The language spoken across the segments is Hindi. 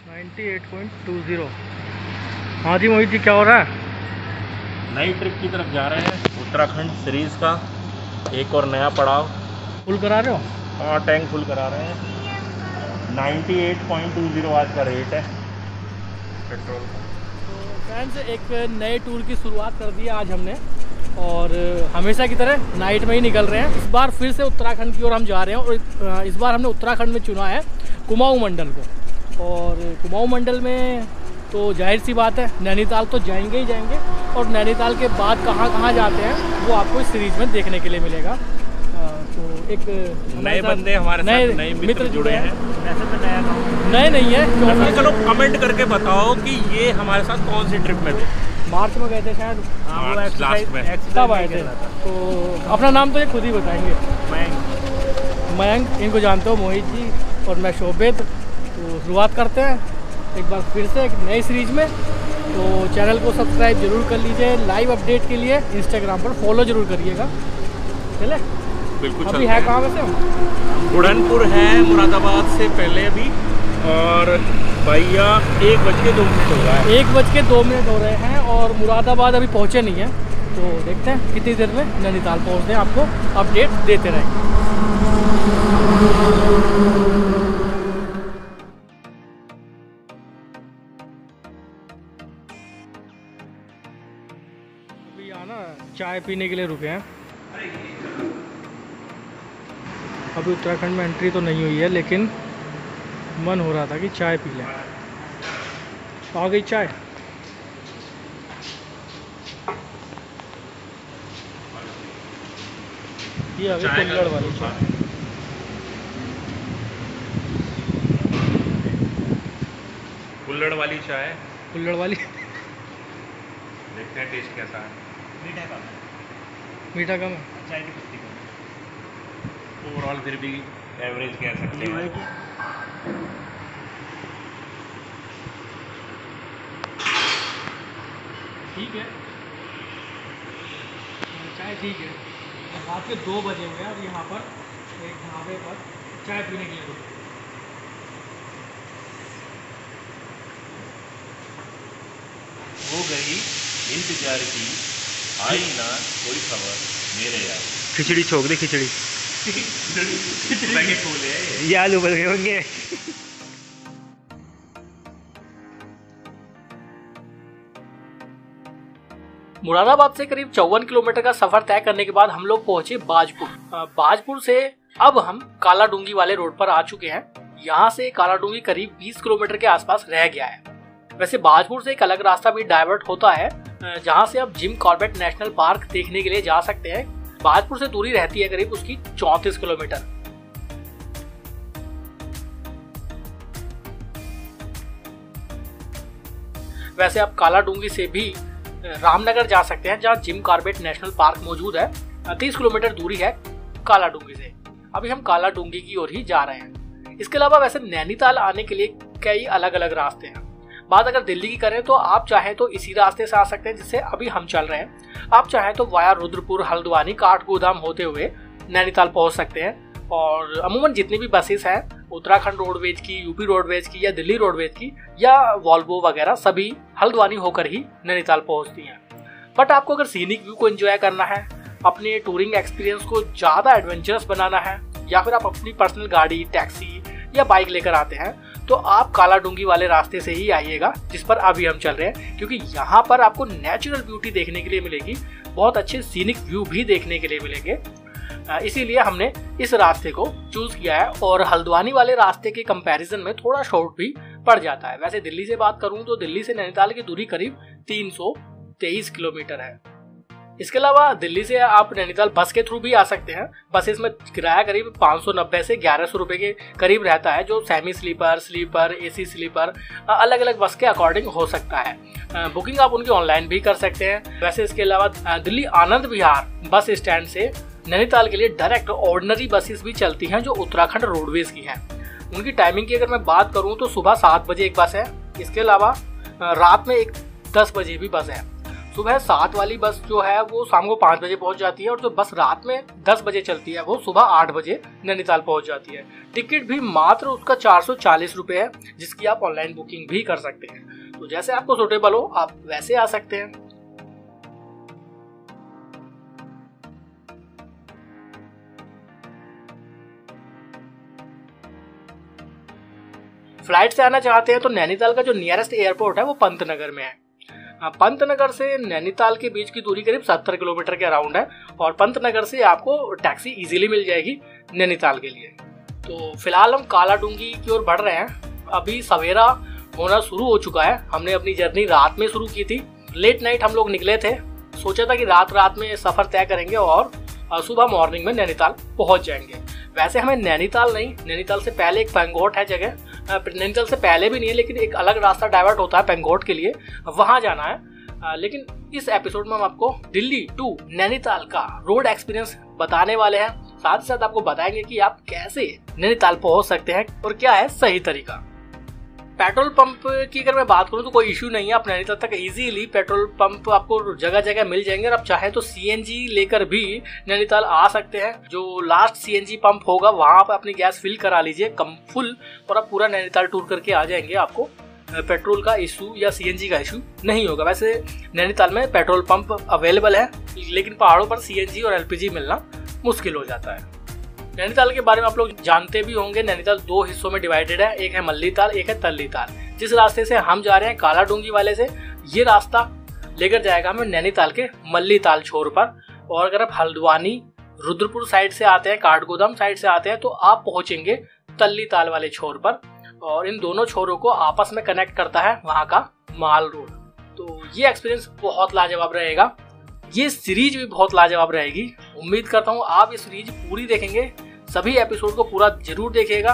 98.20। हाँ जी मोहित जी, क्या हो रहा है? नई ट्रिप की तरफ जा रहे हैं, उत्तराखंड सीरीज़ का एक और नया पड़ाव। फुल करा रहे हो? हाँ, टैंक फुल करा रहे हैं। 98.20 आज का रेट है पेट्रोल का। तो फ्रेंड्स, एक नए टूर की शुरुआत कर दी आज हमने, और हमेशा की तरह नाइट में ही निकल रहे हैं। इस बार फिर से उत्तराखंड की ओर हम जा रहे हैं, और इस बार हमने उत्तराखंड में चुना है कुमाऊं मंडल को। और कुमाऊं मंडल में तो जाहिर सी बात है नैनीताल तो जाएंगे ही जाएंगे, और नैनीताल के बाद कहाँ कहाँ जाते हैं वो आपको इस सीरीज़ में देखने के लिए मिलेगा। तो एक नए बंदे हमारे साथ, नए मित्र जुड़े हैं। वैसे तो नए नहीं है, चलो कमेंट करके बताओ कि ये हमारे साथ कौन सी ट्रिप में थे। मार्च में गए थे शायद, लास्ट में तब आए थे। तो अपना नाम तो ये खुद ही बताएंगे। मयंक, इनको जानते हो, मोहित जी, और मैं शोभित। तो शुरुआत करते हैं एक बार फिर से एक नई सीरीज़ में। तो चैनल को सब्सक्राइब जरूर कर लीजिए। लाइव अपडेट के लिए इंस्टाग्राम पर फॉलो जरूर करिएगा। चले बिल्कुल। अभी है कहाँ वैसे हम? बुढ़नपुर है मुरादाबाद से पहले अभी, और भैया 1:02 हो रहा है। 1:02 हो रहे हैं, और मुरादाबाद अभी पहुँचे नहीं हैं। तो देखते हैं कितनी देर में नैनीताल पहुँचते हैं, आपको अपडेट देते रहेंगे। अभी यहाँ ना चाय पीने के लिए रुके हैं। अभी उत्तराखंड में एंट्री तो नहीं हुई है, लेकिन मन हो रहा था कि चाय पी लें। आ गई चाय। ये आ गई कुल्हड़ वाली चाय। कुल्हड़ वाली चाय, कुल्हड़ वाली। देखते हैं टेस्ट कैसा है। मीठा कम है। मीठा कम है, चाय की पत्ती कम है। ओवरऑल फिर भी एवरेज कह सकते हैं। ठीक है, चाय ठीक है। रात के 2 बजे हुए हैं, अब यहाँ पर एक ढाबे पर चाय पीने के लिए रुके। हो गई इंतजार की, आई ना कोई खबर मेरे यार। खिचड़ी छोक दे, खिचड़ी। पैकेट खोले हैं ये आलू बन गए होंगे। मुरादाबाद से करीब 54 किलोमीटर का सफर तय करने के बाद हम लोग पहुंचे बाजपुर। बाजपुर से अब हम कालाडूंगी वाले रोड पर आ चुके हैं। यहाँ से कालाडूंगी करीब 20 किलोमीटर के आसपास रह गया है। वैसे बाजपुर से एक अलग रास्ता भी डाइवर्ट होता है, जहाँ से आप जिम कॉर्बेट नेशनल पार्क देखने के लिए जा सकते हैं। बाजपुर से दूरी रहती है करीब उसकी 34 किलोमीटर। वैसे आप कालाडूंगी से भी रामनगर जा सकते हैं, जहाँ जिम कॉर्बेट नेशनल पार्क मौजूद है। 30 किलोमीटर दूरी है कालाडूंगी से। अभी हम कालाडूंगी की ओर ही जा रहे हैं। इसके अलावा वैसे नैनीताल आने के लिए कई अलग अलग रास्ते हैं। बात अगर दिल्ली की करें तो आप चाहें तो इसी रास्ते से आ सकते हैं जिससे अभी हम चल रहे हैं। आप चाहें तो वाया रुद्रपुर, हल्द्वानी, काठगोदाम होते हुए नैनीताल पहुंच सकते हैं। और अमूमन जितनी भी बसेस हैं उत्तराखंड रोडवेज की, यूपी रोडवेज की, या दिल्ली रोडवेज की, या वॉल्वो वगैरह, सभी हल्द्वानी होकर ही नैनीताल पहुंचती हैं। बट आपको अगर सीनिक व्यू को एंजॉय करना है, अपने टूरिंग एक्सपीरियंस को ज़्यादा एडवेंचरस बनाना है, या फिर आप अपनी पर्सनल गाड़ी, टैक्सी या बाइक लेकर आते हैं, तो आप कालाडूंगी वाले रास्ते से ही आइएगा जिस पर अभी हम चल रहे हैं। क्योंकि यहाँ पर आपको नेचुरल ब्यूटी देखने के लिए मिलेगी, बहुत अच्छे सीनिक व्यू भी देखने के लिए मिलेंगे। इसीलिए हमने इस रास्ते को चूज किया है, और हल्द्वानी वाले रास्ते के कंपैरिजन में थोड़ा शॉर्ट भी पड़ जाता है। वैसे दिल्ली से बात करूं तो दिल्ली से नैनीताल की दूरी करीब 323 किलोमीटर है। इसके अलावा दिल्ली से आप नैनीताल बस के थ्रू भी आ सकते हैं। बसेस में किराया करीब 590 से 1100 रुपए के करीब रहता है, जो semi sleeper, sleeper, AC sleeper, अलग अलग बस के अकॉर्डिंग हो सकता है। बुकिंग आप उनकी ऑनलाइन भी कर सकते हैं। वैसे इसके अलावा दिल्ली आनंद विहार बस स्टैंड से नैनीताल के लिए डायरेक्ट ऑर्डिनरी बसेस भी चलती हैं, जो उत्तराखंड रोडवेज की हैं। उनकी टाइमिंग की अगर मैं बात करूं तो सुबह 7 बजे एक बस है। इसके अलावा रात में एक 10 बजे भी बस है। सुबह 7 वाली बस जो है वो शाम को 5 बजे पहुंच जाती है, और जो बस रात में 10 बजे चलती है वो सुबह 8 बजे नैनीताल पहुंच जाती है। टिकट भी मात्र उसका 440 रुपये है, जिसकी आप ऑनलाइन बुकिंग भी कर सकते हैं। तो जैसे आपको सूटेबल हो आप वैसे आ सकते हैं। फ्लाइट से आना चाहते हैं तो नैनीताल का जो नियरेस्ट एयरपोर्ट है वो पंतनगर में है। पंतनगर से नैनीताल के बीच की दूरी करीब 70 किलोमीटर के अराउंड है, और पंतनगर से आपको टैक्सी इजीली मिल जाएगी नैनीताल के लिए। तो फिलहाल हम कालाडूंगी की ओर बढ़ रहे हैं। अभी सवेरा होना शुरू हो चुका है। हमने अपनी जर्नी रात में शुरू की थी, लेट नाइट हम लोग निकले थे। सोचा था कि रात में सफर तय करेंगे और सुबह मॉर्निंग में नैनीताल पहुंच जाएंगे। वैसे हमें नैनीताल नहीं, नैनीताल से पहले एक पेंगोट है जगह, नैनीताल से पहले भी नहीं है लेकिन एक अलग रास्ता डाइवर्ट होता है पेंगोट के लिए, वहां जाना है। लेकिन इस एपिसोड में हम आपको दिल्ली टू नैनीताल का रोड एक्सपीरियंस बताने वाले हैं। साथ ही साथ आपको बताएंगे कि आप कैसे नैनीताल पहुंच सकते हैं और क्या है सही तरीका। पेट्रोल पंप की अगर मैं बात करूं तो कोई इश्यू नहीं है, आप नैनीताल तक इजीली पेट्रोल पंप आपको जगह जगह मिल जाएंगे, और आप चाहें तो सीएनजी लेकर भी नैनीताल आ सकते हैं। जो लास्ट सीएनजी पंप होगा वहां आप अपनी गैस फिल करा लीजिए कम फुल, और आप पूरा नैनीताल टूर करके आ जाएंगे। आपको पेट्रोल का इशू या सीएनजी का इशू नहीं होगा। वैसे नैनीताल में पेट्रोल पंप अवेलेबल है, लेकिन पहाड़ों पर सीएनजी और एलपीजी मिलना मुश्किल हो जाता है। नैनीताल के बारे में आप लोग जानते भी होंगे, नैनीताल 2 हिस्सों में डिवाइडेड है, एक है मल्लीताल, एक है तल्लीताल। जिस रास्ते से हम जा रहे हैं कालाडूंगी वाले से, ये रास्ता लेकर जाएगा हमें नैनीताल के मल्लीताल छोर पर। और अगर आप हल्द्वानी रुद्रपुर साइड से आते हैं, काठगोदाम साइड से आते हैं, तो आप पहुंचेंगे तल्लीताल वाले छोर पर, और इन दोनों छोरों को आपस में कनेक्ट करता है वहां का माल रोड। तो ये एक्सपीरियंस बहुत लाजवाब रहेगा, ये सीरीज भी बहुत लाजवाब रहेगी। उम्मीद करता हूँ आप ये सीरीज पूरी देखेंगे, सभी एपिसोड को पूरा जरूर देखिएगा।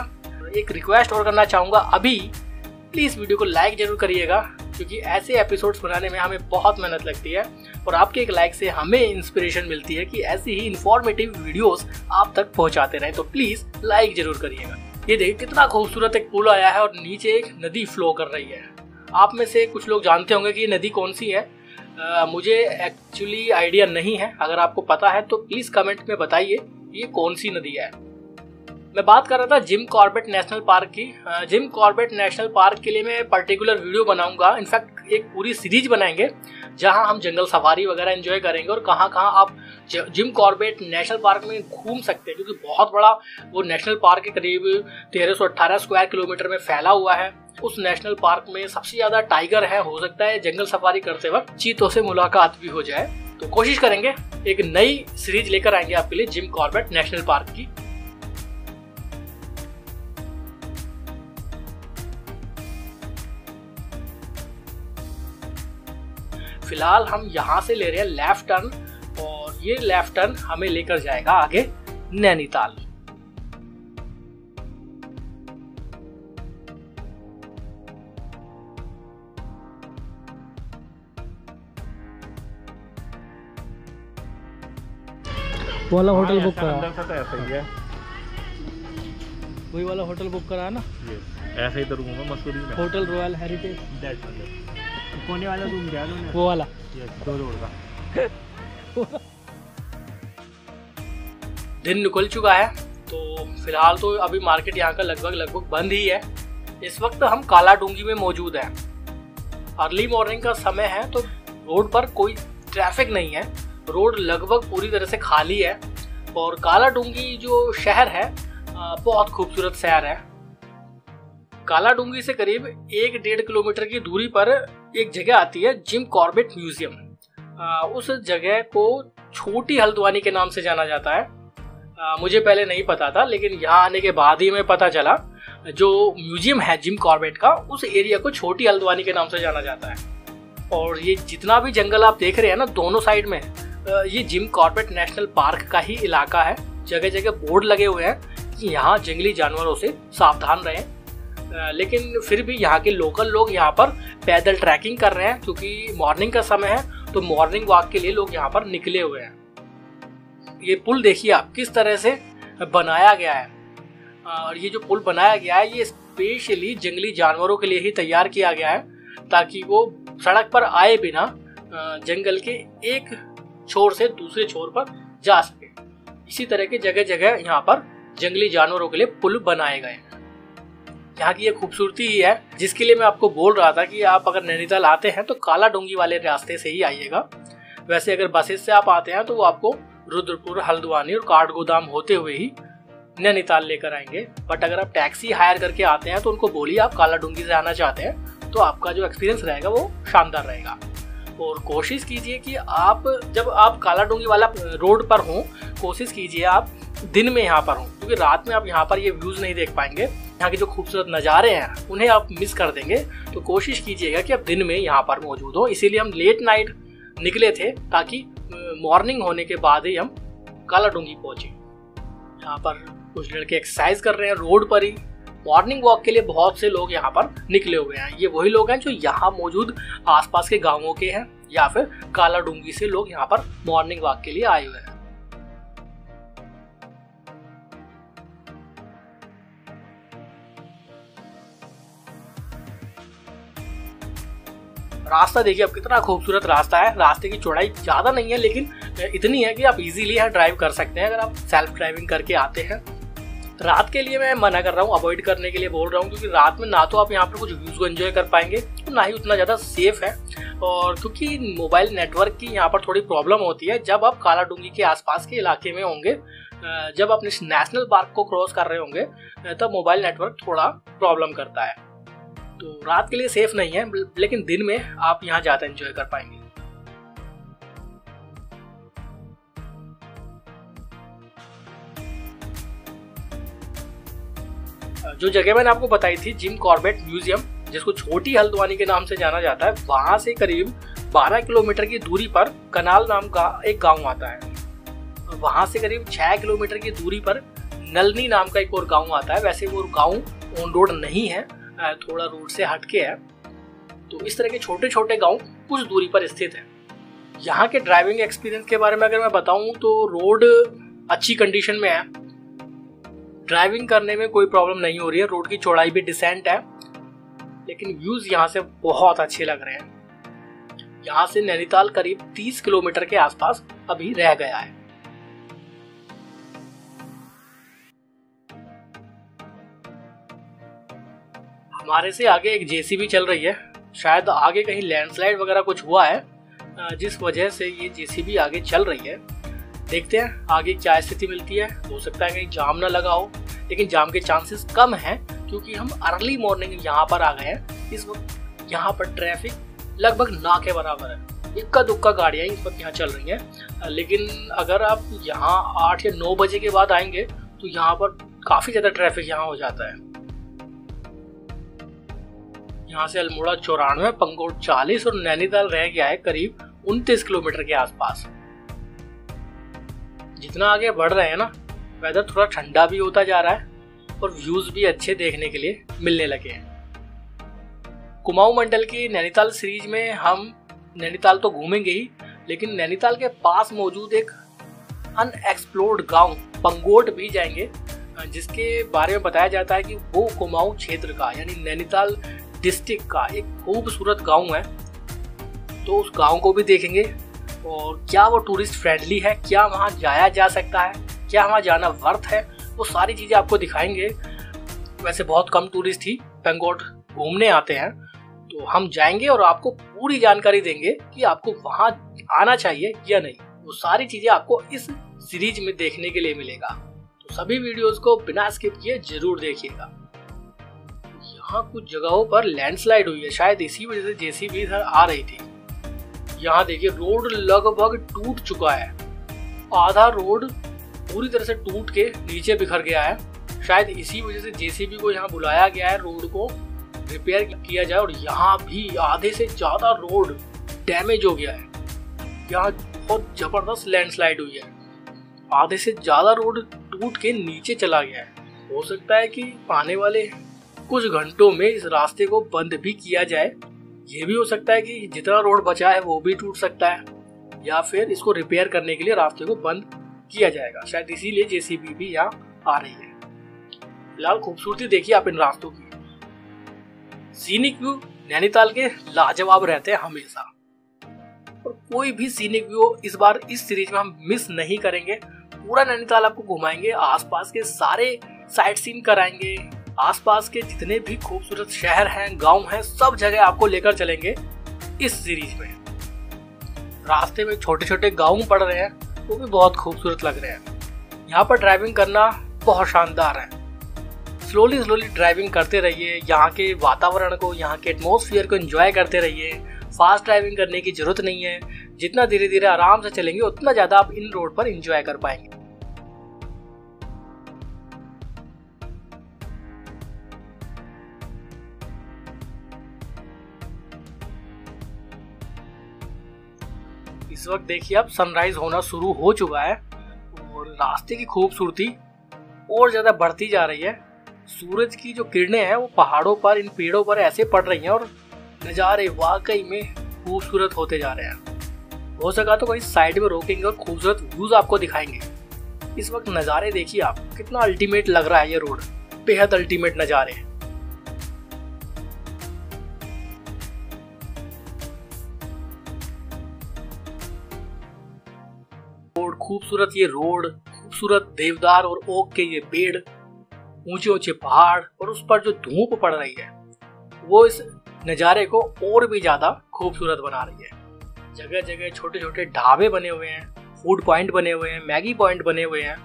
एक रिक्वेस्ट और करना चाहूँगा, अभी प्लीज़ वीडियो को लाइक जरूर करिएगा, क्योंकि ऐसे एपिसोड्स बनाने में हमें बहुत मेहनत लगती है, और आपके एक लाइक से हमें इंस्पिरेशन मिलती है कि ऐसी ही इन्फॉर्मेटिव वीडियोस आप तक पहुँचाते रहें। तो प्लीज़ लाइक जरूर करिएगा। ये देखिए कितना खूबसूरत एक पुल आया है और नीचे एक नदी फ्लो कर रही है। आप में से कुछ लोग जानते होंगे कि ये नदी कौन सी है। मुझे एक्चुअली आइडिया नहीं है, अगर आपको पता है तो प्लीज कमेंट में बताइए ये कौन सी नदी है। मैं बात कर रहा था जिम कॉर्बेट नेशनल पार्क की। जिम कॉर्बेट नेशनल पार्क के लिए मैं पर्टिकुलर वीडियो बनाऊंगा, इनफैक्ट एक पूरी सीरीज बनाएंगे जहां हम जंगल सफारी वगैरह एंजॉय करेंगे, और कहां कहां आप जिम कॉर्बेट नेशनल पार्क में घूम सकते हैं, क्योंकि बहुत बड़ा वो नेशनल पार्क के करीब 1318 स्क्वायर किलोमीटर में फैला हुआ है। उस नेशनल पार्क में सबसे ज्यादा टाइगर है, हो सकता है जंगल सफारी करते वक्त चीतों से मुलाकात भी हो जाए। तो कोशिश करेंगे, एक नई सीरीज लेकर आएंगे आपके लिए जिम कॉर्बेट नेशनल पार्क की। फिलहाल हम यहाँ से ले रहे हैं लेफ्ट टर्न, और ये लेफ्ट टर्न हमें लेकर जाएगा आगे नैनीताल। वाला होटल बुक करा, अंदर से तो ऐसा ही है, वही वाला होटल बुक करा ना, ऐसा ही तो रूम है मसूरी में, होटल रॉयल हेरिटेज। कोने वाला रूम क्या है, वो वाला 2 रोड का। दिन निकल चुका है, तो फिलहाल तो अभी मार्केट यहाँ का लगभग बंद ही है। इस वक्त हम कालाडूंगी में मौजूद हैं। अर्ली मॉर्निंग का समय है, तो रोड पर कोई ट्रैफिक नहीं है, रोड लगभग पूरी तरह से खाली है। और कालाडूंगी जो शहर है बहुत खूबसूरत शहर है। कालाडूंगी से करीब 1-1.5 किलोमीटर की दूरी पर एक जगह आती है जिम कॉर्बेट म्यूजियम। उस जगह को छोटी हल्द्वानी के नाम से जाना जाता है। मुझे पहले नहीं पता था, लेकिन यहाँ आने के बाद ही मैं पता चला जो म्यूजियम है जिम कॉर्बेट का, उस एरिया को छोटी हल्द्वानी के नाम से जाना जाता है। और ये जितना भी जंगल आप देख रहे हैं ना दोनों साइड में, ये जिम कॉर्बेट नेशनल पार्क का ही इलाका है। जगह जगह बोर्ड लगे हुए हैं कि यहाँ जंगली जानवरों से सावधान रहें, लेकिन फिर भी यहाँ के लोकल लोग यहाँ पर पैदल ट्रैकिंग कर रहे हैं, क्योंकि मॉर्निंग का समय है तो मॉर्निंग वॉक के लिए लोग यहाँ पर निकले हुए हैं। ये पुल देखिए आप किस तरह से बनाया गया है, और ये जो पुल बनाया गया है ये स्पेशली जंगली जानवरों के लिए ही तैयार किया गया है, ताकि वो सड़क पर आए बिना जंगल के एक छोर से दूसरे छोर पर जा सके। इसी तरह के जगह जगह यहाँ पर जंगली जानवरों के लिए पुल बनाए गए हैं। यहाँ की ये खूबसूरती ही है जिसके लिए मैं आपको बोल रहा था कि आप अगर नैनीताल आते हैं तो काला डूंगी वाले रास्ते से ही आइएगा। वैसे अगर बसेस से आप आते हैं तो वो आपको रुद्रपुर, हल्द्वानी और काठगोदाम होते हुए ही नैनीताल लेकर आएंगे। बट अगर आप टैक्सी हायर करके आते हैं तो उनको बोलिए आप काला डूंगी से आना चाहते हैं, तो आपका जो एक्सपीरियंस रहेगा वो शानदार रहेगा। और कोशिश कीजिए कि आप जब आप काला डूंगी वाला रोड पर हों, कोशिश कीजिए आप दिन में यहाँ पर हों, क्योंकि रात में आप यहाँ पर ये व्यूज़ नहीं देख पाएंगे। यहाँ के जो खूबसूरत नज़ारे हैं उन्हें आप मिस कर देंगे। तो कोशिश कीजिएगा कि आप दिन में यहाँ पर मौजूद हो। इसीलिए हम लेट नाइट निकले थे ताकि मॉर्निंग होने के बाद ही हम काला डूंगी पहुँचे। यहाँ पर कुछ लड़के एक्सरसाइज कर रहे हैं रोड पर ही। मॉर्निंग वॉक के लिए बहुत से लोग यहाँ पर निकले हुए हैं। ये वही लोग हैं जो यहाँ मौजूद आसपास के गांवों के हैं या फिर काला डूंगी से लोग यहाँ पर मॉर्निंग वॉक के लिए आए हुए हैं। रास्ता देखिए अब कितना खूबसूरत रास्ता है। रास्ते की चौड़ाई ज़्यादा नहीं है लेकिन इतनी है कि आप इजीली यहाँ ड्राइव कर सकते हैं अगर आप सेल्फ ड्राइविंग करके आते हैं। रात के लिए मैं मना कर रहा हूँ, अवॉइड करने के लिए बोल रहा हूँ, क्योंकि रात में ना तो आप यहाँ पर कुछ व्यूज़ को एंजॉय कर पाएंगे तो ना ही उतना ज़्यादा सेफ है। और क्योंकि मोबाइल नेटवर्क की यहाँ पर थोड़ी प्रॉब्लम होती है जब आप काला डूंगी के आसपास के इलाके में होंगे। जब आप नेशनल पार्क को क्रॉस कर रहे होंगे तब मोबाइल नेटवर्क थोड़ा प्रॉब्लम करता है। तो रात के लिए सेफ नहीं है, लेकिन दिन में आप यहाँ ज़्यादा एंजॉय कर पाएंगे। जो जगह मैंने आपको बताई थी जिम कॉर्बेट म्यूजियम, जिसको छोटी हल्द्वानी के नाम से जाना जाता है, वहां से करीब 12 किलोमीटर की दूरी पर कनाल नाम का एक गांव आता है। वहां से करीब 6 किलोमीटर की दूरी पर नलनी नाम का एक और गांव आता है। वैसे वो गांव ऑन रोड नहीं है, थोड़ा रोड से हटके है। तो इस तरह के छोटे छोटे गांव कुछ दूरी पर स्थित है। यहाँ के ड्राइविंग एक्सपीरियंस के बारे में अगर मैं बताऊं तो रोड अच्छी कंडीशन में है, ड्राइविंग करने में कोई प्रॉब्लम नहीं हो रही है। रोड की चौड़ाई भी डिसेंट है, लेकिन व्यूज यहाँ से बहुत अच्छे लग रहे हैं। यहाँ से नैनीताल करीब 30 किलोमीटर के आसपास अभी रह गया है। हमारे से आगे एक जेसीबी चल रही है, शायद आगे कहीं लैंडस्लाइड वगैरह कुछ हुआ है जिस वजह से ये जेसीबी आगे चल रही है। देखते हैं आगे क्या स्थिति मिलती है। हो सकता है कहीं जाम ना लगा हो, लेकिन जाम के चांसेस कम हैं क्योंकि हम अर्ली मॉर्निंग यहाँ पर आ गए हैं। इस वक्त यहाँ पर ट्रैफिक लगभग ना के बराबर है। इक्का दुक्का गाड़ियाँ इस वक्त यहाँ चल रही हैं, लेकिन अगर आप यहाँ 8 या 9 बजे के बाद आएंगे तो यहाँ पर काफ़ी ज़्यादा ट्रैफिक यहाँ हो जाता है। यहाँ से अल्मोड़ा 94, पंगोट 40 और नैनीताल रह गया है करीब 29 किलोमीटर के आसपास। जितना आगे बढ़ रहे हैं ना, वेदर थोड़ा ठंडा भी होता जा रहा है और व्यूज भी अच्छे देखने के लिए मिलने लगे हैं। कुमाऊं मंडल की नैनीताल सीरीज में हम नैनीताल तो घूमेंगे ही, लेकिन नैनीताल के पास मौजूद एक अनएक्सप्लोर्ड गांव पंगोट भी जाएंगे, जिसके बारे में बताया जाता है कि वो कुमाऊं क्षेत्र का यानी नैनीताल डिस्ट्रिक्ट का एक खूबसूरत गांव है। तो उस गांव को भी देखेंगे और क्या वो टूरिस्ट फ्रेंडली है, क्या वहाँ जाया जा सकता है, क्या वहाँ जाना वर्थ है, वो सारी चीज़ें आपको दिखाएंगे। वैसे बहुत कम टूरिस्ट ही पंगोट घूमने आते हैं, तो हम जाएंगे और आपको पूरी जानकारी देंगे कि आपको वहाँ आना चाहिए या नहीं। वो सारी चीज़ें आपको इस सीरीज में देखने के लिए मिलेगा। तो सभी वीडियोस को बिना स्किप किए जरूर देखिएगा। यहाँ कुछ जगहों पर लैंडस्लाइड हुई है, शायद इसी वजह से जेसीबी इधर आ रही थी। यहाँ देखिए रोड लगभग टूट चुका है, आधा रोड पूरी तरह से टूट के नीचे बिखर गया है। शायद इसी वजह से जेसीबी को यहाँ बुलाया गया है रोड को रिपेयर किया जाए। और यहाँ भी आधे से ज़्यादा रोड डैमेज हो गया है। यहाँ बहुत ज़बरदस्त लैंडस्लाइड हुई है, आधे से ज़्यादा रोड टूट के नीचे चला गया है। हो सकता है कि आने वाले कुछ घंटों में इस रास्ते को बंद भी किया जाए। ये भी हो सकता है कि जितना रोड बचा है वो भी टूट सकता है, या फिर इसको रिपेयर करने के लिए रास्ते को बंद किया जाएगा। शायद इसीलिए जेसीबी भी यहाँ आ रही है। फिलहाल खूबसूरती देखिए आप इन रास्तों की। सीनिक व्यू नैनीताल के लाजवाब रहते हैं हमेशा। कोई भी सीनिक व्यू इस बार इस सीरीज में हम मिस नहीं करेंगे। पूरा नैनीताल आपको घुमाएंगे, आसपास के सारे साइट सीन कराएंगे, आसपास के जितने भी खूबसूरत शहर हैं, गांव हैं, सब जगह आपको लेकर चलेंगे इस सीरीज में। रास्ते में छोटे छोटे गांव पड़ रहे हैं, वो भी बहुत खूबसूरत लग रहे हैं। यहाँ पर ड्राइविंग करना बहुत शानदार है। स्लोली ड्राइविंग करते रहिए, यहाँ के वातावरण को, यहाँ के एटमॉस्फेयर को एंजॉय करते रहिए। फास्ट ड्राइविंग करने की जरूरत नहीं है, जितना धीरे धीरे आराम से चलेंगे उतना ज्यादा आप इन रोड पर एंजॉय कर पाएंगे। इस वक्त देखिए अब सनराइज होना शुरू हो चुका है और रास्ते की खूबसूरती और ज्यादा बढ़ती जा रही है। सूरज की जो किरणें हैं वो पहाड़ों पर, इन पेड़ों पर ऐसे पड़ रही हैं और नज़ारे वाकई में खूबसूरत होते जा रहे हैं। हो सका तो कहीं साइड में रोकेंगे और खूबसूरत व्यूज आपको दिखाएंगे। इस वक्त नज़ारे देखिए आप, कितना अल्टीमेट लग रहा है ये रोड, बेहद अल्टीमेट नज़ारे। खूबसूरत ये रोड, खूबसूरत देवदार और ओक के ये पेड़, ऊंचे ऊंचे पहाड़ और उस पर जो धूप पड़ रही है वो इस नज़ारे को और भी ज्यादा खूबसूरत बना रही है। जगह जगह छोटे छोटे ढाबे बने हुए हैं, फूड पॉइंट बने हुए हैं, मैगी पॉइंट बने हुए हैं।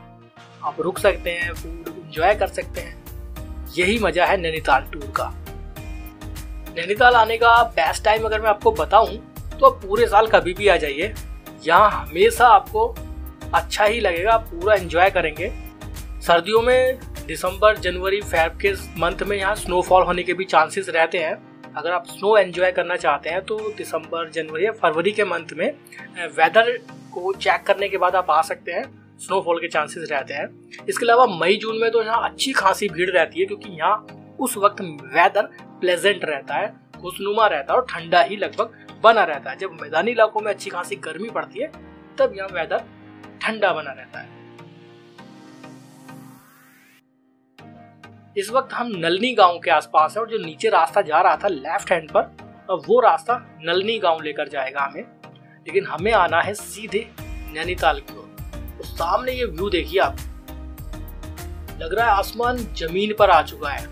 आप रुक सकते हैं, फूड एंजॉय कर सकते हैं। यही मजा है नैनीताल टूर का। नैनीताल आने का बेस्ट टाइम अगर मैं आपको बताऊं तो आप पूरे साल कभी भी आ जाइए, यहाँ हमेशा आपको अच्छा ही लगेगा, आप पूरा एंजॉय करेंगे। सर्दियों में दिसंबर, जनवरी, फेब के मंथ में यहाँ स्नोफॉल होने के भी चांसेस रहते हैं। अगर आप स्नो एंजॉय करना चाहते हैं तो दिसंबर, जनवरी या फरवरी के मंथ में वेदर को चेक करने के बाद आप आ सकते हैं, स्नोफॉल के चांसेस रहते हैं। इसके अलावा मई जून में तो यहाँ अच्छी खासी भीड़ रहती है, क्योंकि यहाँ उस वक्त वेदर प्लेजेंट रहता है, खुशनुमा रहता है और ठंडा ही लगभग बना रहता है। जब मैदानी इलाकों में अच्छी खासी गर्मी पड़ती है तब यहाँ वेदर ठंडा बना रहता है। इस वक्त हम नलनी गांव के आसपास है और जो नीचे रास्ता जा रहा था लेफ्ट हैंड पर, अब वो रास्ता नलनी गांव लेकर जाएगा हमें, लेकिन हमें आना है सीधे नैनीताल की ओर। तो सामने ये व्यू देखिए आप, लग रहा है आसमान जमीन पर आ चुका है।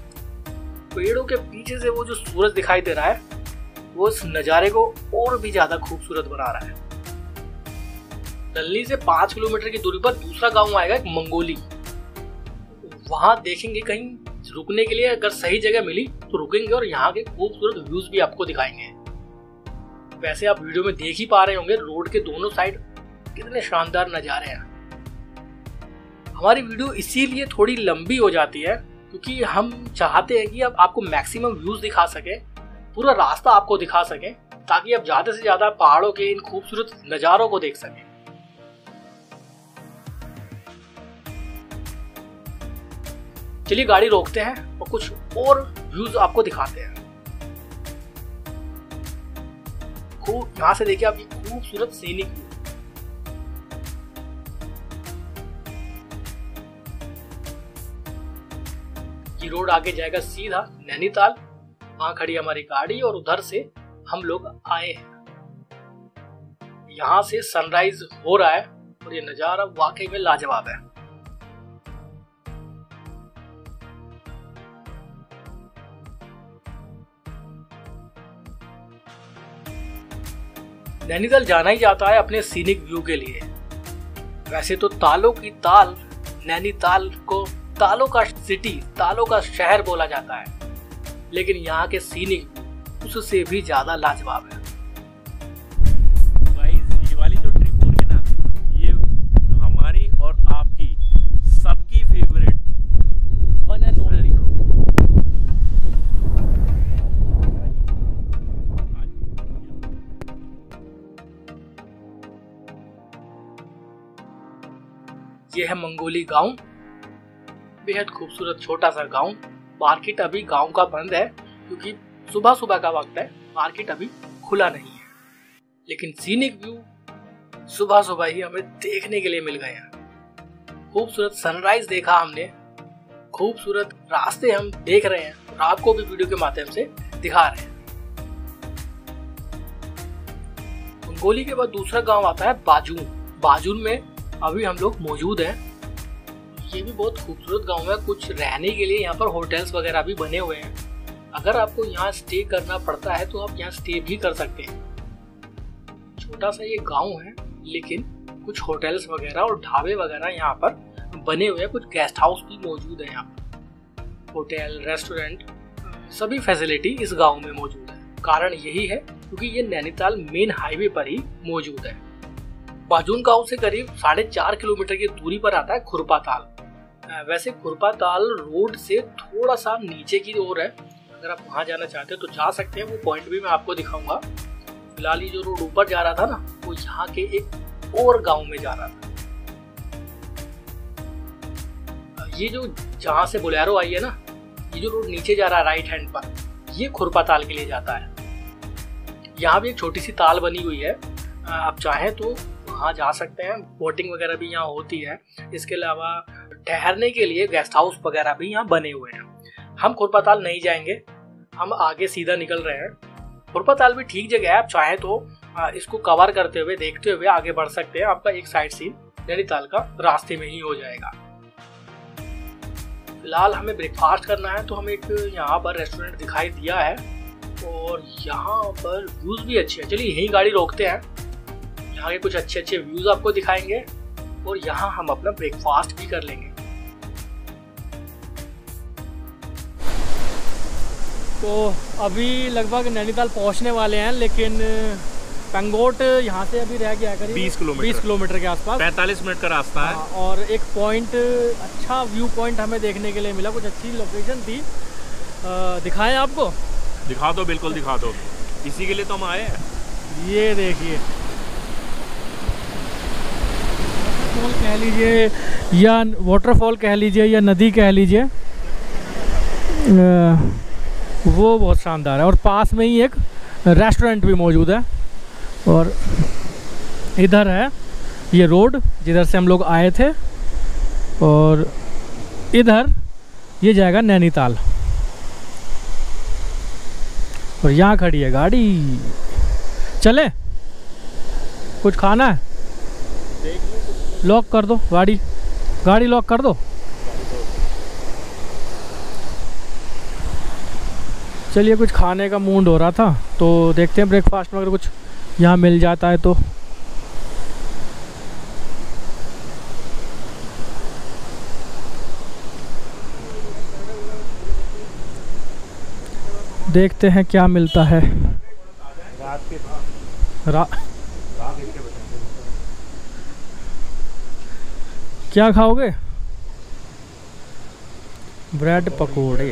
पेड़ों के पीछे से वो जो सूरज दिखाई दे रहा है वो इस नज़ारे को और भी ज्यादा खूबसूरत बना रहा है। नलनी से 5 किलोमीटर की दूरी पर दूसरा गांव आएगा, एक मंगोली। वहां देखेंगे कहीं रुकने के लिए, अगर सही जगह मिली तो रुकेंगे और यहाँ के खूबसूरत व्यूज भी आपको दिखाएंगे। वैसे आप वीडियो में देख ही पा रहे होंगे रोड के दोनों साइड कितने शानदार नज़ारे हैं। हमारी वीडियो इसीलिए थोड़ी लंबी हो जाती है क्योंकि हम चाहते हैं कि अब आपको मैक्सिमम व्यूज दिखा सके, पूरा रास्ता आपको दिखा सके, ताकि आप ज्यादा से ज्यादा पहाड़ों के इन खूबसूरत नज़ारों को देख सकें। चलिए गाड़ी रोकते हैं और कुछ और व्यूज आपको दिखाते हैं। खूब यहाँ से देखिए आप ये खूबसूरत सीनिक व्यू। ये रोड आगे जाएगा सीधा नैनीताल, वहां खड़ी हमारी गाड़ी और उधर से हम लोग आए हैं। यहाँ से सनराइज हो रहा है और ये नजारा वाकई में लाजवाब है। नैनीताल जाना ही जाता है अपने सीनिक व्यू के लिए। वैसे तो तालों की ताल नैनीताल को तालों का सिटी, तालों का शहर बोला जाता है, लेकिन यहाँ के सीनिक व्यू उससे भी ज्यादा लाजवाब है। गाइस, ये वाली जो ट्रिप हो रही है ना, ये हमारी और आपकी सबकी फेवरेट वन एंड ओनली। ये है मंगोली गांव, बेहद खूबसूरत छोटा सा गांव। मार्केट अभी गांव का बंद है क्योंकि सुबह सुबह का वक्त है, मार्केट अभी खुला नहीं है, लेकिन सीनिक व्यू सुबह सुबह ही हमें देखने के लिए मिल गए हैं। खूबसूरत सनराइज देखा हमने, खूबसूरत रास्ते हम देख रहे हैं और आपको भी वीडियो के माध्यम से दिखा रहे हैं। गोली के बाद दूसरा गांव आता है बाजून। बाजून में अभी हम लोग मौजूद हैं। ये भी बहुत खूबसूरत गांव है। कुछ रहने के लिए यहाँ पर होटल्स वगैरह भी बने हुए हैं। अगर आपको यहाँ स्टे करना पड़ता है तो आप यहाँ स्टे भी कर सकते हैं। छोटा सा ये गांव है, लेकिन कुछ होटल्स वगैरह और ढाबे वगैरह यहाँ पर बने हुए हैं। कुछ गेस्ट हाउस भी मौजूद है यहाँ पर। होटल, रेस्टोरेंट, सभी फैसिलिटी इस गांव में मौजूद है। कारण यही है क्योंकि ये नैनीताल मेन हाईवे पर ही मौजूद है। बाजून गांव से करीब 4.5 किलोमीटर की दूरी पर आता है खुरपाताल। वैसे खुरपाताल रोड से थोड़ा सा नीचे की ओर है। अगर आप वहां जाना चाहते हैं तो जा सकते हैं। वो पॉइंट भी मैं आपको दिखाऊंगा। फिलहाल ये जो रोड ऊपर जा रहा था ना, वो यहाँ के एक और गांव में जा रहा था। ये जो जहां से बोलेरो आई है ना, ये जो रोड नीचे जा रहा है राइट हैंड पर, ये खुरपाताल के लिए जाता है। यहाँ भी एक छोटी सी ताल बनी हुई है। आप चाहें तो वहाँ जा सकते हैं। बोटिंग वगैरह भी यहाँ होती है। इसके अलावा ठहरने के लिए गेस्ट हाउस वगैरह भी यहाँ बने हुए हैं। हम खुरपाताल नहीं जाएंगे, हम आगे सीधा निकल रहे हैं। खुरपाताल भी ठीक जगह है। आप चाहें तो इसको कवर करते हुए, देखते हुए आगे बढ़ सकते हैं। आपका एक साइड सीन नैनीताल का रास्ते में ही हो जाएगा। फिलहाल हमें ब्रेकफास्ट करना है तो हमें एक यहाँ पर रेस्टोरेंट दिखाई दिया है और यहाँ पर व्यूज भी अच्छे हैं। चलिए यही गाड़ी रोकते हैं। यहाँ के कुछ अच्छे अच्छे व्यूज आपको दिखाएंगे और यहाँ हम अपना ब्रेकफास्ट भी कर लेंगे। तो अभी लगभग नैनीताल पहुँचने वाले हैं, लेकिन पंगोट यहाँ से अभी रह गया करीब 20 किलोमीटर के आसपास। 45 मिनट का रास्ता है। और एक पॉइंट, अच्छा व्यू पॉइंट हमें देखने के लिए मिला। कुछ अच्छी लोकेशन थी। दिखाएं आपको? दिखा दो, बिल्कुल दिखा दो। इसी के लिए तो हम आए हैं। ये देखिए, वाटरफॉल कह लीजिए या वाटरफॉल कह लीजिए या नदी कह लीजिए, वो बहुत शानदार है। और पास में ही एक रेस्टोरेंट भी मौजूद है। और इधर है ये रोड जिधर से हम लोग आए थे, और इधर ये जाएगा नैनीताल। और यहाँ खड़ी है गाड़ी। चले, कुछ खाना है? लॉक कर दो गाड़ी लॉक कर दो। चलिए, कुछ खाने का मूड हो रहा था तो देखते हैं ब्रेकफास्ट में अगर कुछ यहाँ मिल जाता है तो। देखते हैं क्या मिलता है। क्या खाओगे? ब्रेड पकोड़े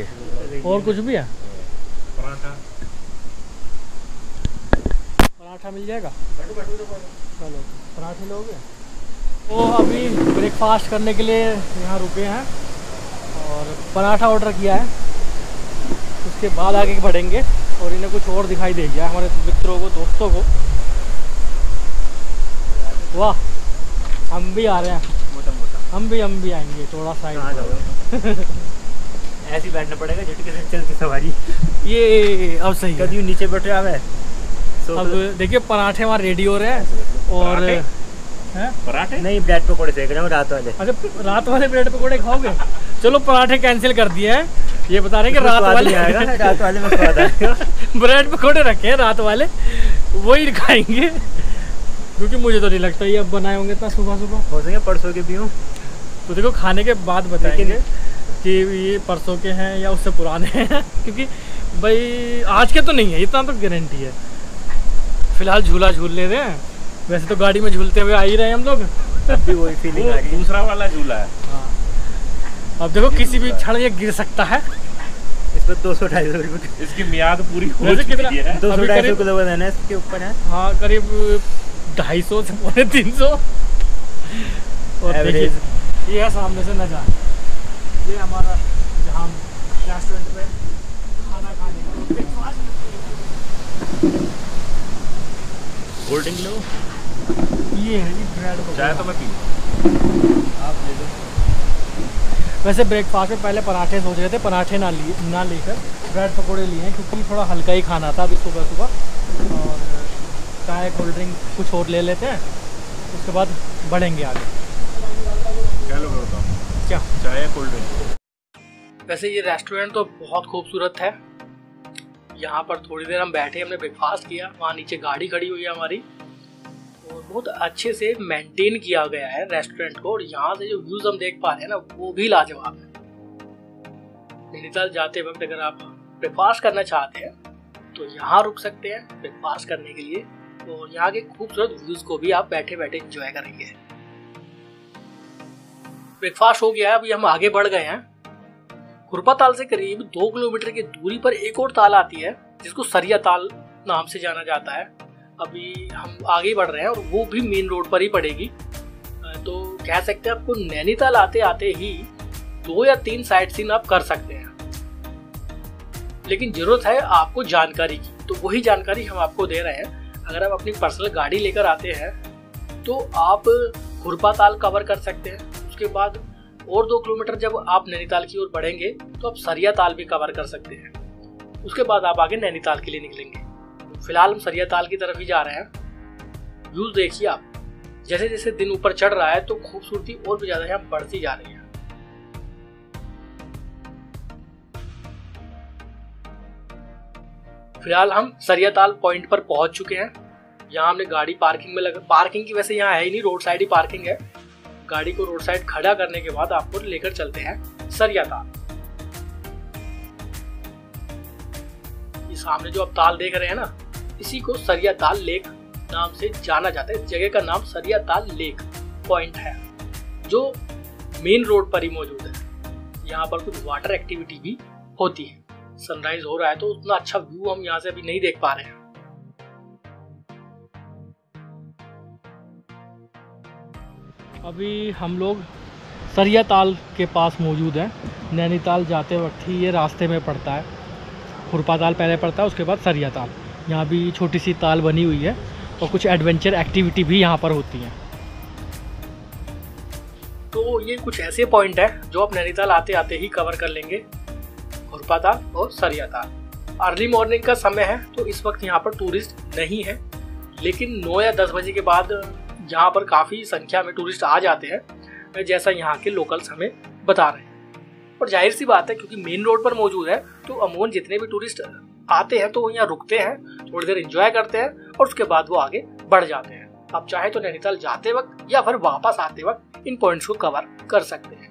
और कुछ भी है? पराठा मिल जाएगा। चलो पराठे लोगे। तो अभी ब्रेकफास्ट करने के लिए यहाँ रुके हैं और पराठा ऑर्डर किया है। उसके बाद आगे बढ़ेंगे और इन्हें कुछ और दिखाई दे गया हमारे मित्रों को, दोस्तों को। वाह, हम भी आ रहे हैं। हम भी आएंगे थोड़ा सा। ऐसे ही बैठना पड़ेगा झटके से चल की सवारी। ये अब सही है। कभी नीचे बैठे आवे। अब देखिए पराठे वहाँ रेडी हो रहे हैं। और पराठे नहीं, ब्रेड पकोड़े सेक रहे हैं रात वाले। अच्छा, रात वाले ब्रेड पकोड़े खाओगे? चलो पराठे कैंसिल कर दिए हैं। ये बता रहे हैं कि रात वाले आएगा, रात वाले में स्वाद आएगा। ब्रेड पकोड़े रखे हैं रात वाले, वही खाएंगे। क्योंकि मुझे तो नहीं लगता ये अब बनाए होंगे इतना सुबह सुबह। हो सके परसों के भी हों। तो देखो खाने के बाद बताएंगे कि ये परसों के हैं या उससे पुराने हैं। क्योंकि भाई आज के तो नहीं है, इतना तो गारंटी है। फिलहाल झूला झूल ले रहे हैं। वैसे तो गाड़ी में झूलते हुए आ ही रहे हैं हम लोग। अभी वही फीलिंग आ रही है। दूसरा वाला झूला है। हाँ, अब देखो किसी भी क्षण ये गिर सकता है। इस पर 200-250 रुपये इसकी मियाद पूरी हो वैसे चुकी है। 200-250 किलो बनाना है इसके ऊपर है। हाँ, करीब 250 से 350। और देखिए ये है सामने से नजारा। ये हमारा जहाँ रेस्टोरेंट पे खाना खाने का ब्रेकफास्ट। कोल्ड ड्रिंक लो। ये है जी ब्रेड पकोड़ा। चाय तो मैं पी आप ले लो। वैसे ब्रेकफास्ट में पहले पराठे सोच रहे थे, पराठे ना लेकर ब्रेड पकोड़े लिए हैं क्योंकि थोड़ा हल्का ही खाना था अभी सुबह सुबह। और चाय कोल्ड ड्रिंक कुछ और ले लेते हैं, उसके बाद बढ़ेंगे आगे। क्या लोग बताओ, क्या चाय या कोल्ड ड्रिंक? वैसे ये रेस्टोरेंट तो बहुत खूबसूरत है। यहाँ पर थोड़ी देर हम बैठे, हमने ब्रेकफास्ट किया, वहाँ नीचे गाड़ी खड़ी हुई है हमारी, और बहुत अच्छे से मेंटेन किया गया है रेस्टोरेंट को। और यहाँ से जो व्यूज हम देख पा रहे हैं ना, वो भी लाजवाब है। नैनीताल जाते वक्त अगर आप ब्रेकफास्ट करना चाहते हैं तो यहाँ रुक सकते हैं ब्रेकफास्ट करने के लिए, और यहाँ के खूबसूरत व्यूज को भी आप बैठे बैठे एंजॉय करेंगे। ब्रेकफास्ट हो गया है, अभी हम आगे बढ़ गए हैं। खुरपा ताल से करीब 2 किलोमीटर की दूरी पर एक और ताल आती है जिसको सरिया ताल नाम से जाना जाता है। अभी हम आगे बढ़ रहे हैं और वो भी मेन रोड पर ही पड़ेगी। तो कह सकते हैं आपको नैनीताल आते आते ही 2 या 3 साइट सीन आप कर सकते हैं, लेकिन जरूरत है आपको जानकारी की, तो वही जानकारी हम आपको दे रहे हैं। अगर आप अपनी पर्सनल गाड़ी लेकर आते हैं तो आप खुरपा ताल कवर कर सकते हैं। उसके बाद और 2 किलोमीटर जब आप नैनीताल की ओर बढ़ेंगे तो आप सरिया ताल भी कवर कर सकते हैं। उसके बाद आप आगे नैनीताल के लिए निकलेंगे। फिलहाल हम सरिया ताल की तरफ ही जा रहे हैं। व्यूज देखिए आप, जैसे जैसे दिन ऊपर चढ़ रहा है तो खूबसूरती और भी ज्यादा यहाँ बढ़ती जा रही है। फिलहाल हम सरिया ताल पॉइंट पर पहुंच चुके हैं। यहाँ हमने गाड़ी पार्किंग में लगा, पार्किंग की वैसे यहाँ है ही नहीं, रोड साइड ही पार्किंग है। गाड़ी को रोड साइड खड़ा करने के बाद आपको लेकर चलते हैं सरिया ताल। ये सामने जो आप ताल देख रहे हैं ना, इसी को सरिया ताल लेक नाम से जाना जाता है। इस जगह का नाम सरिया ताल लेक पॉइंट है, जो मेन रोड पर ही मौजूद है। यहाँ पर कुछ वाटर एक्टिविटी भी होती है। सनराइज हो रहा है तो उतना अच्छा व्यू हम यहाँ से अभी नहीं देख पा रहे हैं। अभी हम लोग सरिया ताल के पास मौजूद हैं। नैनीताल जाते वक्त ही ये रास्ते में पड़ता है। खुरपा ताल पहले पड़ता है, उसके बाद सरिया ताल। यहाँ भी छोटी सी ताल बनी हुई है और कुछ एडवेंचर एक्टिविटी भी यहाँ पर होती हैं। तो ये कुछ ऐसे पॉइंट है जो आप नैनीताल आते आते ही कवर कर लेंगे, खुरपा ताल और सरिया ताल। अर्ली मॉर्निंग का समय है तो इस वक्त यहाँ पर टूरिस्ट नहीं है, लेकिन 9 या 10 बजे के बाद यहाँ पर काफ़ी संख्या में टूरिस्ट आ जाते हैं, जैसा यहाँ के लोकल्स हमें बता रहे हैं। और जाहिर सी बात है, क्योंकि मेन रोड पर मौजूद है तो अमूमन जितने भी टूरिस्ट आते हैं तो वो यहाँ रुकते हैं, थोड़ी देर एंजॉय करते हैं और उसके बाद वो आगे बढ़ जाते हैं। आप चाहे तो नैनीताल जाते वक्त या फिर वापस आते वक्त इन पॉइंट्स को कवर कर सकते हैं।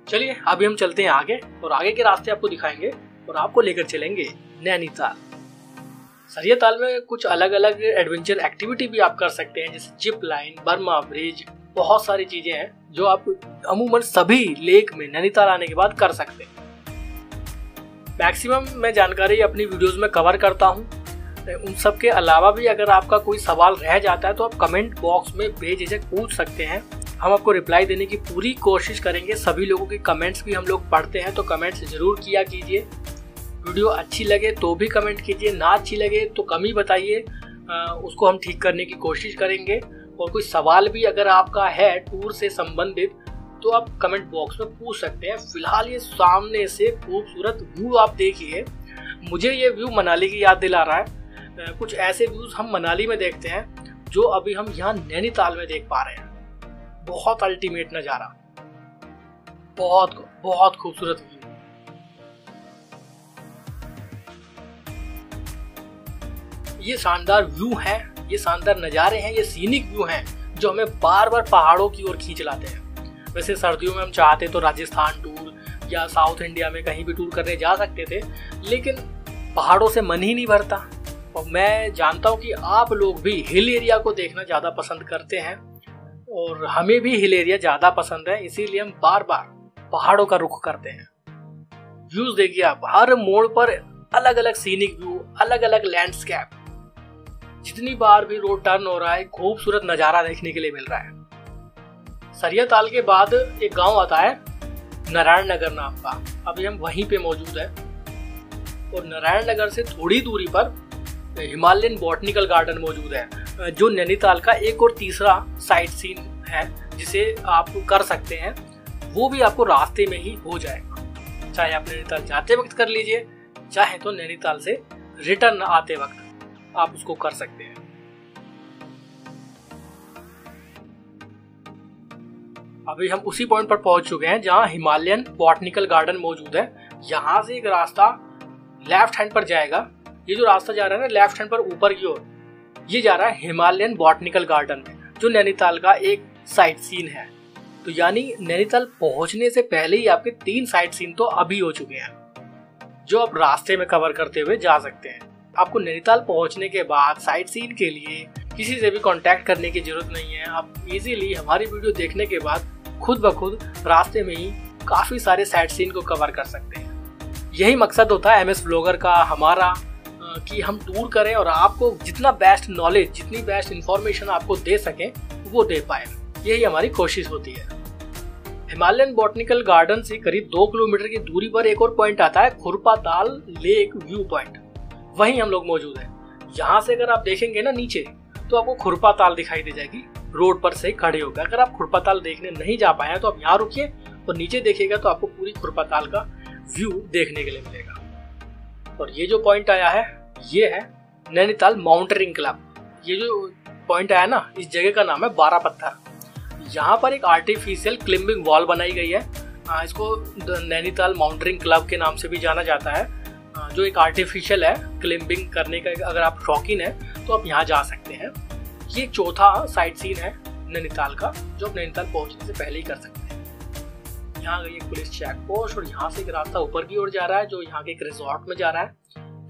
चलिए अभी हम चलते हैं आगे और आगे के रास्ते आपको दिखाएंगे और आपको लेकर चलेंगे नैनीताल। सरिया ताल में कुछ अलग अलग एडवेंचर एक्टिविटी भी आप कर सकते हैं, जैसे जिप लाइन, बर्मा ब्रिज, बहुत सारी चीजें हैं जो आप अमूमन सभी लेक में नैनीताल आने के बाद कर सकते हैं। मैक्सिमम मैं जानकारी अपनी वीडियोस में कवर करता हूँ। उन सब के अलावा भी अगर आपका कोई सवाल रह जाता है तो आप कमेंट बॉक्स में बेझिझक पूछ सकते हैं। हम आपको रिप्लाई देने की पूरी कोशिश करेंगे। सभी लोगों के कमेंट्स भी हम लोग पढ़ते हैं, तो कमेंट्स जरूर किया कीजिए। वीडियो अच्छी लगे तो भी कमेंट कीजिए, ना अच्छी लगे तो कमी बताइए, उसको हम ठीक करने की कोशिश करेंगे। और कोई सवाल भी अगर आपका है टूर से संबंधित तो आप कमेंट बॉक्स में पूछ सकते हैं। फिलहाल ये सामने से खूबसूरत व्यू आप देखिए, मुझे ये व्यू मनाली की याद दिला रहा है। कुछ ऐसे व्यूज हम मनाली में देखते हैं जो अभी हम यहाँ नैनीताल में देख पा रहे हैं। बहुत अल्टीमेट नज़ारा, बहुत बहुत खूबसूरत व्यू। ये शानदार व्यू है, ये शानदार नज़ारे हैं, ये सीनिक व्यू हैं जो हमें बार बार पहाड़ों की ओर खींच लाते हैं। वैसे सर्दियों में हम चाहते तो राजस्थान टूर या साउथ इंडिया में कहीं भी टूर करने जा सकते थे, लेकिन पहाड़ों से मन ही नहीं भरता। और मैं जानता हूँ कि आप लोग भी हिल एरिया को देखना ज़्यादा पसंद करते हैं और हमें भी हिल एरिया ज़्यादा पसंद है, इसीलिए हम बार बार पहाड़ों का रुख करते हैं। व्यूज देखिए आप, हर मोड़ पर अलग अलग सीनिक व्यू, अलग अलग लैंडस्केप। जितनी बार भी रोड टर्न हो रहा है खूबसूरत नज़ारा देखने के लिए मिल रहा है। सरिया ताल के बाद एक गांव आता है नारायण नगर नाम का, अभी हम वहीं पे मौजूद है। और नारायण नगर से थोड़ी दूरी पर हिमालयन बॉटनिकल गार्डन मौजूद है, जो नैनीताल का एक और तीसरा साइट सीन है जिसे आप कर सकते हैं। वो भी आपको रास्ते में ही हो जाएगा, चाहे आप नैनीताल जाते वक्त कर लीजिए, चाहे तो नैनीताल से रिटर्न आते वक्त आप उसको कर सकते हैं। अभी हम उसी पॉइंट पर पहुंच चुके हैं जहां हिमालयन बॉटनिकल गार्डन मौजूद है। यहाँ से एक रास्ता लेफ्ट हैंड पर जाएगा। ये जो रास्ता जा रहा है ना लेफ्ट हैंड पर ऊपर की ओर, ये जा रहा है हिमालयन बॉटनिकल गार्डन में, जो नैनीताल का एक साइट सीन है। तो यानी नैनीताल पहुंचने से पहले ही आपके 3 साइट सीन तो अभी हो चुके हैं, जो आप रास्ते में कवर करते हुए जा सकते हैं। आपको नैनीताल पहुंचने के बाद साइट सीन के लिए किसी से भी कांटेक्ट करने की जरूरत नहीं है। आप इजीली हमारी वीडियो देखने के बाद खुद ब खुद रास्ते में ही काफी सारे साइट सीन को कवर कर सकते हैं। यही मकसद होता है MS व्लॉगर का, हमारा, कि हम टूर करें और आपको जितना बेस्ट नॉलेज, जितनी बेस्ट इंफॉर्मेशन आपको दे सकें वो दे पाए। यही हमारी कोशिश होती है। हिमालयन बॉटनिकल गार्डन से करीब 2 किलोमीटर की दूरी पर एक और पॉइंट आता है, खुरपाताल लेक व्यू पॉइंट। वहीं हम लोग मौजूद हैं। यहाँ से अगर आप देखेंगे ना नीचे, तो आपको खुरपाताल दिखाई दे जाएगी रोड पर से खड़े होकर। अगर आप खुरपाताल देखने नहीं जा पाए हैं तो आप यहाँ रुकिए और नीचे देखिएगा तो आपको पूरी खुरपाताल का व्यू देखने के लिए मिलेगा। और ये जो पॉइंट आया है ये है नैनीताल माउंटेनिंग क्लब। ये जो पॉइंट आया ना, इस जगह का नाम है 12 पत्थर। यहाँ पर एक आर्टिफिशियल क्लिम्बिंग वॉल बनाई गई है। इसको नैनीताल माउंटेनिंग क्लब के नाम से भी जाना जाता है, जो एक आर्टिफिशियल है क्लिम्बिंग करने का। अगर आप शौकीन है तो आप यहाँ जा सकते हैं। ये चौथा साइट सीन है नैनीताल का, जो आप नैनीताल पहुँचने से पहले ही कर सकते हैं। यहाँ गई एक पुलिस चेक पोस्ट और यहाँ से एक रास्ता ऊपर की ओर जा रहा है, जो यहाँ के एक रिजॉर्ट में जा रहा है।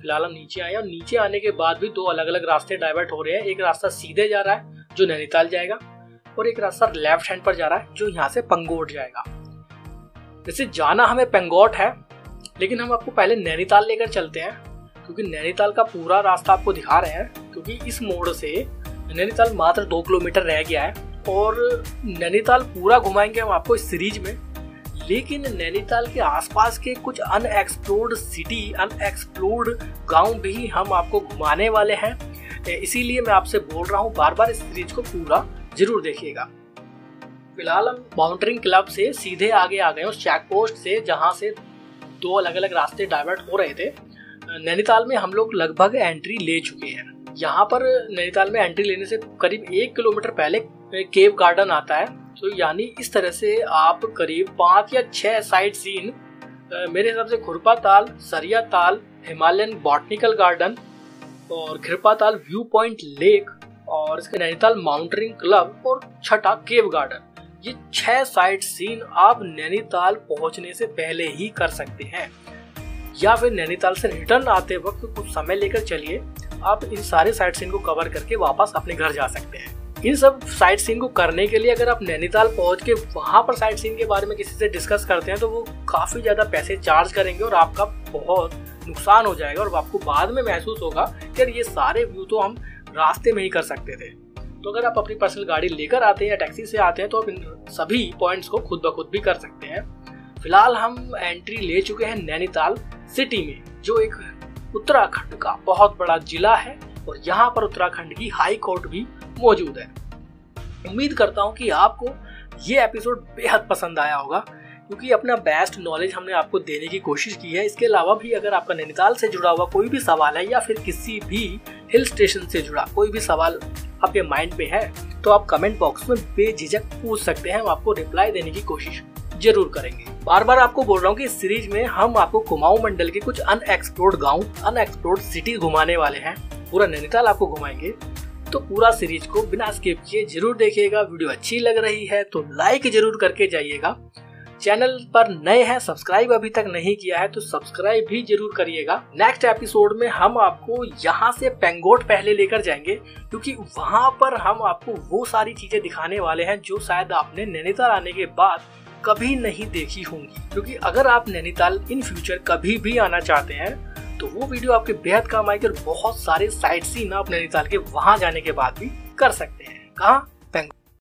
फिलहाल हम नीचे आए और नीचे आने के बाद भी 2 अलग अलग रास्ते डाइवर्ट हो रहे हैं। एक रास्ता सीधे जा रहा है जो नैनीताल जाएगा, और एक रास्ता लेफ्ट हैंड पर जा रहा है जो यहाँ से पंगोट जाएगा। वैसे जाना हमें पंगोट है, लेकिन हम आपको पहले नैनीताल लेकर चलते हैं, क्योंकि नैनीताल का पूरा रास्ता आपको दिखा रहे हैं। क्योंकि इस मोड़ से नैनीताल मात्र 2 किलोमीटर रह गया है और नैनीताल पूरा घुमाएंगे हम आपको इस सीरीज में। लेकिन नैनीताल के आसपास के कुछ अनएक्सप्लोर्ड सिटी, अनएक्सप्लोर्ड गांव भी हम आपको घुमाने वाले हैं। इसीलिए मैं आपसे बोल रहा हूँ बार बार इस सीरीज को पूरा जरूर देखिएगा। फिलहाल हम माउंटेनिंग क्लब से सीधे आगे आ गए उस चेक पोस्ट से, जहाँ से 2 अलग अलग रास्ते डाइवर्ट हो रहे थे। नैनीताल में हम लोग लगभग एंट्री ले चुके हैं। यहाँ पर नैनीताल में एंट्री लेने से करीब 1 किलोमीटर पहले केव गार्डन आता है। तो यानी इस तरह से आप करीब 5 या 6 साइट सीन, मेरे हिसाब से खुरपाताल, सरियाताल, हिमालयन बॉटनिकल गार्डन और खिरपाताल व्यू पॉइंट लेक और इसके नैनीताल माउंटेनिंग क्लब और छठा केव गार्डन, ये 6 साइट सीन आप नैनीताल पहुंचने से पहले ही कर सकते हैं। या फिर नैनीताल से रिटर्न आते वक्त कुछ समय लेकर चलिए, आप इन सारे साइट सीन को कवर करके वापस अपने घर जा सकते हैं। इन सब साइट सीन को करने के लिए अगर आप नैनीताल पहुंच के वहां पर साइट सीन के बारे में किसी से डिस्कस करते हैं तो वो काफी ज्यादा पैसे चार्ज करेंगे और आपका बहुत नुकसान हो जाएगा और आपको बाद में महसूस होगा कि ये सारे व्यू तो हम रास्ते में ही कर सकते थे। तो अगर आप अपनी पर्सनल गाड़ी लेकर आते हैं या टैक्सी से आते हैं तो आप इन सभी पॉइंट्स को खुद ब खुद भी कर सकते हैं। फिलहाल हम एंट्री ले चुके हैं नैनीताल सिटी में, जो एक उत्तराखंड का बहुत बड़ा जिला है और यहाँ पर उत्तराखंड की हाई कोर्ट भी मौजूद है। उम्मीद करता हूँ कि आपको ये एपिसोड बेहद पसंद आया होगा, क्योंकि अपना बेस्ट नॉलेज हमने आपको देने की कोशिश की है। इसके अलावा भी अगर आपका नैनीताल से जुड़ा हुआ कोई भी सवाल है या फिर किसी भी हिल स्टेशन से जुड़ा कोई भी सवाल आपके माइंड पे है तो आप कमेंट बॉक्स में बेझिझक पूछ सकते हैं। हम आपको रिप्लाई देने की कोशिश जरूर करेंगे। बार बार आपको बोल रहा हूँ कि इस सीरीज में हम आपको कुमाऊं मंडल के कुछ अनएक्सप्लोर्ड गांव, अनएक्सप्लोर्ड सिटी घुमाने वाले हैं। पूरा नैनीताल आपको घुमाएंगे, तो पूरा सीरीज को बिना स्किप किए जरूर देखिएगा। वीडियो अच्छी लग रही है तो लाइक जरूर करके जाइएगा। चैनल पर नए हैं, सब्सक्राइब अभी तक नहीं किया है तो सब्सक्राइब भी जरूर करिएगा। नेक्स्ट एपिसोड में हम आपको यहाँ से पेंगोट पहले लेकर जाएंगे, क्योंकि वहाँ पर हम आपको वो सारी चीजें दिखाने वाले हैं जो शायद आपने नैनीताल आने के बाद कभी नहीं देखी होंगी। क्योंकि अगर आप नैनीताल इन फ्यूचर कभी भी आना चाहते हैं तो वो वीडियो आपके बेहद काम आएगी और बहुत सारे साइट सीन आप नैनीताल के वहां जाने के बाद भी कर सकते हैं। कहाँ? पेंगोट।